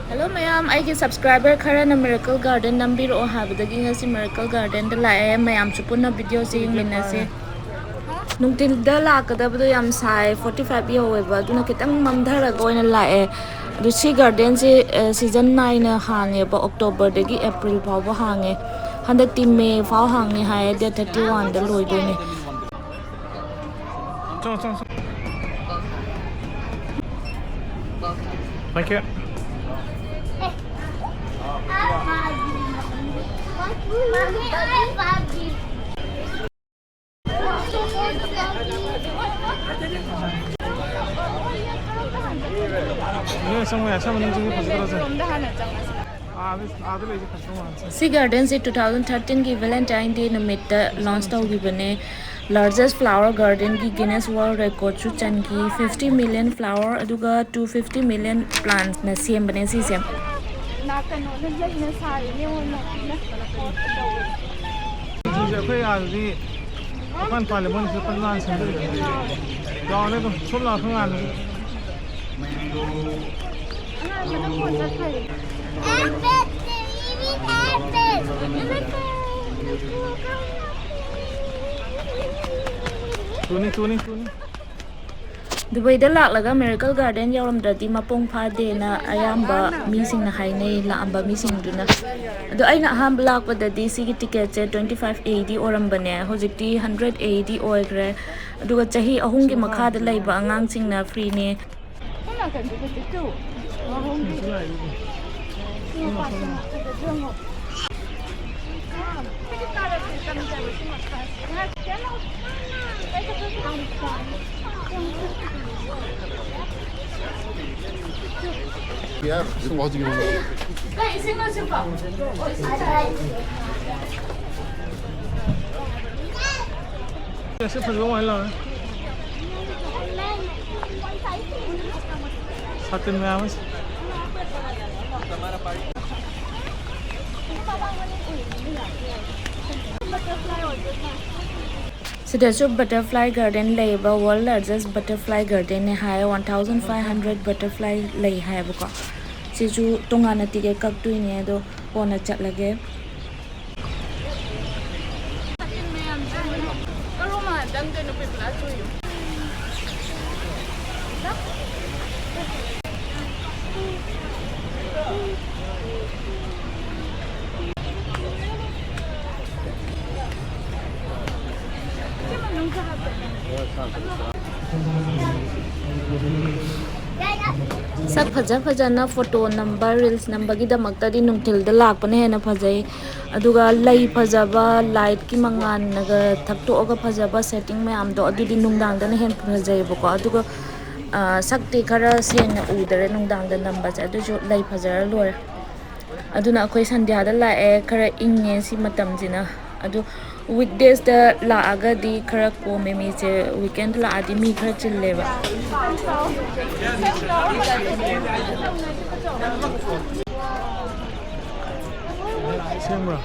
Hello mayam, I subscriber khara na Miracle Garden nambiro habadagi ngasi Miracle Garden da lae mayam chupuna video sing minase. Nungtil da lakadabdo yam sai 45 yaweba duna kitang mamdharaga oina lae. Du si garden si season 9 na hange ba October dagi April fawba hange. Handakti May faw hange hae day 31 da loidone. Thank you. See Gardens in 2013 की Valentine Day निमित्त launch हुई बने largest flower garden की Guinness World Records चुचन की 50 million flower अदुगा 250 million plants न same बने सी same Dubai da laklaga Miracle Garden yauramdradi mapong phadena ayamba misingna hainai laamba misingduna adu aina ahamba lakpadadi sigi ticket se 2580 orambane hojikti 180 oigre aduga chahi ahungi makhada laiba angangsingna free ne Yeah, c'est pas du monde. C'est pas loin là. Satu meamas. So there's a butterfly garden labor world largest butterfly garden hai 1500 butterfly lay hai buka siju tongana tige kaktu ne do ona chatlage Sab fajana photo number reels number gi damakta di nungthil da lakpane hena phajai aduga lai phajaba light ki mangan naga thakto oga phajaba setting mayam do adu di nungdang da hen phajai bako aduga sakti khara sengna udare nungdang da number sa adu jo lai phajara lor aduna akhoi sandhya da la e khara inge si matam jina adu weekdays da la aga di khara ko memi se weekend la adi mi khara chille ba Camera.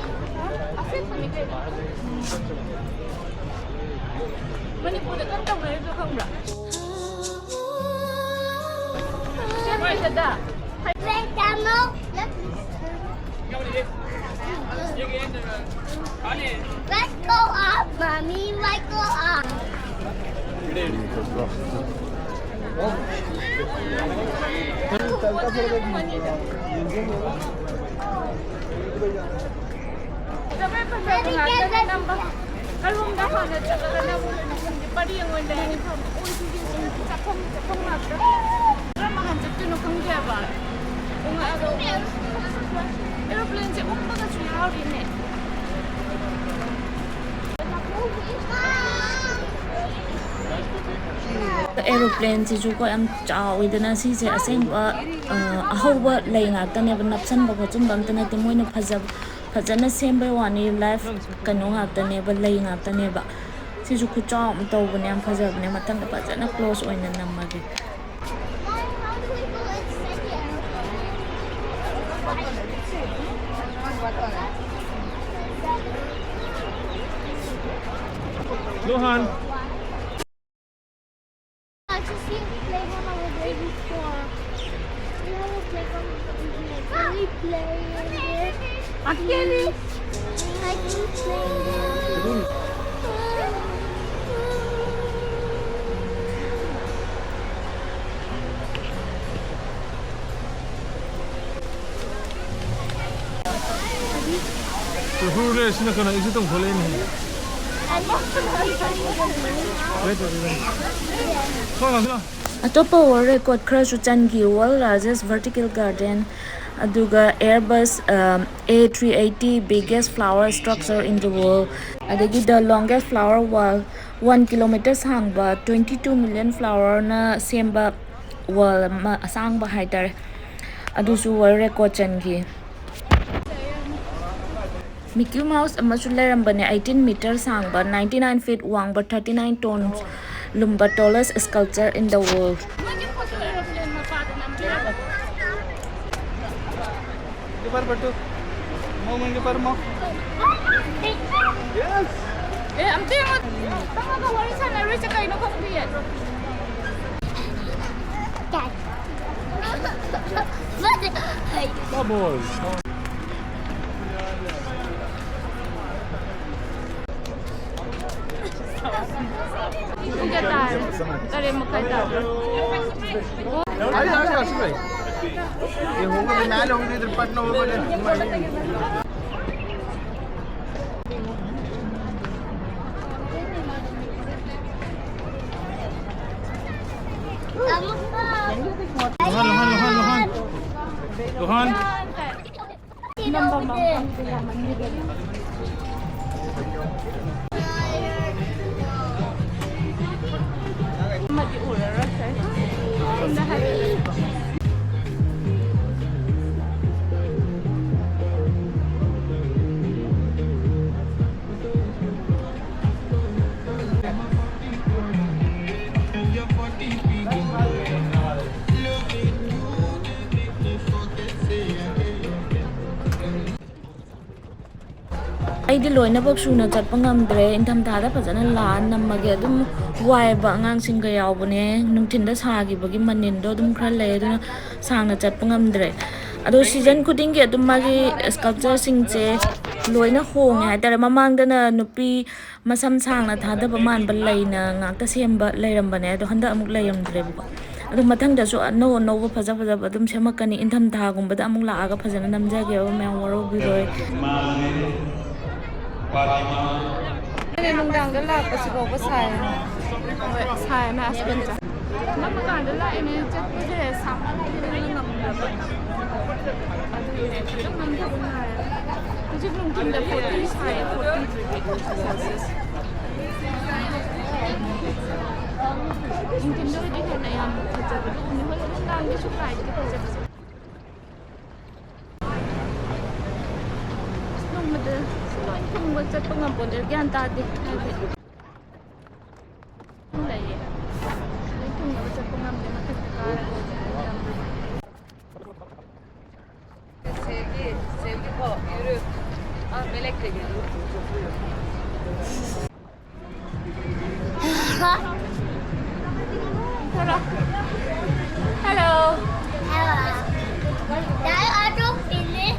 Manipur da kan tawai do khamra Chemra sada Let's go up, mommy. Let's go up. aeroplane si ju ko am chaw idana si se aseng ba ahoba lei nga tane ba napsan ba ko chum bam tane te moina phajana semba wani life kanu nga tane ba lei nga tane ba si ju ku chaw am taw bane am phajab ne matang ba phajana close oina namage Luhan. we play it? I can play it. तो full race ना करना इसे तुम खोले नहीं wait Atopa world record crash uchangi world largest vertical garden aduga Airbus A380 biggest flower structure in the world adagi the longest flower wall 1 kilometer sangba 22 million flower na semba wall sangba haitare adusu world record changi Mickey Mouse amasu leirambane 18 meters sangba 99 feet wangba 39 tons lumba tallest sculpture in the world. bubbles ये होगा तो मैल होंगे इधर पटना होगा Lohan Aidi loina bak suna chatpa ngamdre intham thada phajana lan namage adum wai ba angang singa yawbane nungthinda sagi bagi manindo adum khara lay aduna sangna chatpa ngamdre ado season khudingi adum magi sculpture singche loina honge haitare mamangdana nupi masam sangna thada ba man ba laina ngakta semba lairambane ado handa amuk layamdre ba ado mathang da so no no ba phaja phaja adum semakani intham tha gumba da amuk laaga phajana namjage ba mayam waro biroi Ini nunggang dala pasi bawa saya. Saya nak sebentar. Nama kan dala ini cek je sama ini ngam berapa. Aduh ini belum ngam berapa. Jadi belum tinda 40 saya 43 Celsius. Mungkin dulu di sana yang kerja dulu ini belum nunggang di suka itu kerja. Nomor Kung wala pa nga po, yan tadi. Wala yan. Kung wala pa nga po, nakikakara ko. Sevgi po, yürü. Ah, Melek de geliyor. Hello. Hello. Dad, I don't feel it.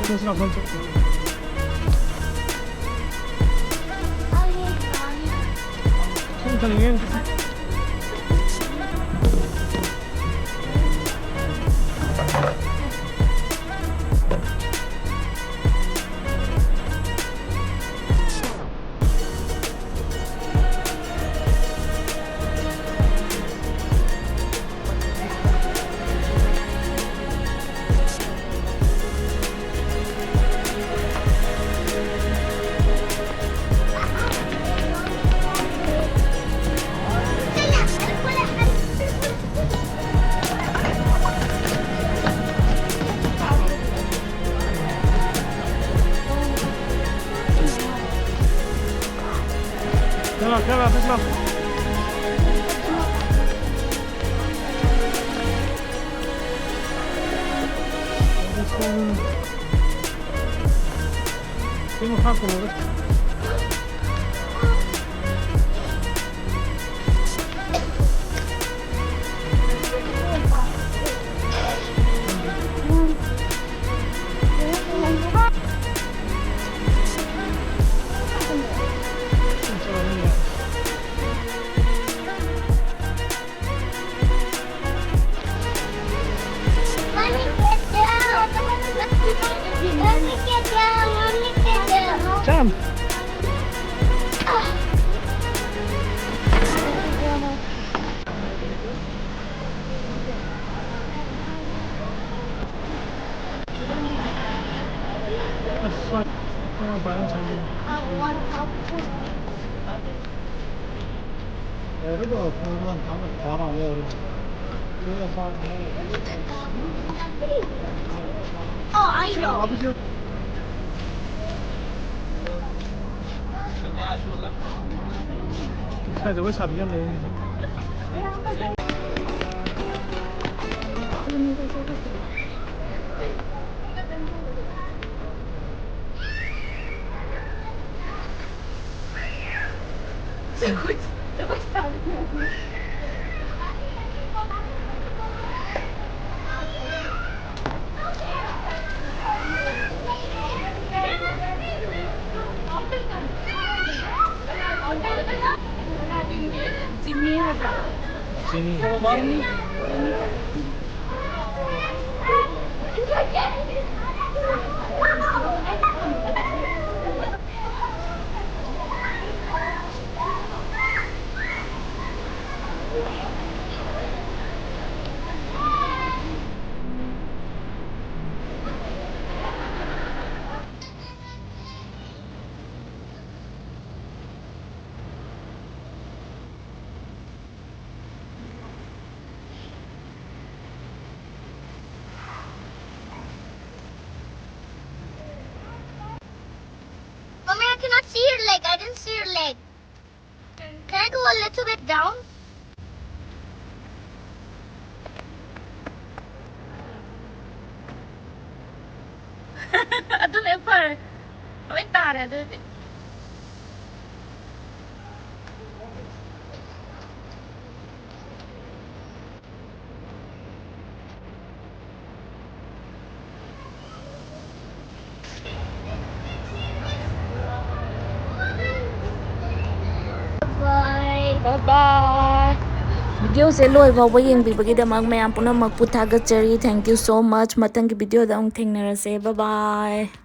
Terus nak kontak. Sini kali ni. Kela, Tesla. This one. Tengo jaco, ¿no ves? Let me get down. Let me get down. Jump. That's like Valentine. 그래도 그건 당근 봐라 왜 그래서 Oh, I know. 아버지 차에서 왜 잡혔네 Sini. Mommy, I cannot see your leg. I didn't see your leg. Can I go a little bit down? Adun ever. Wait, tara, adun. Bye. Bye-bye. Video se loi fawa yengbibagidamak mayam punamak puthagachari. Thank you so much. Matanggi video da amuk thengnarase. Bye bye.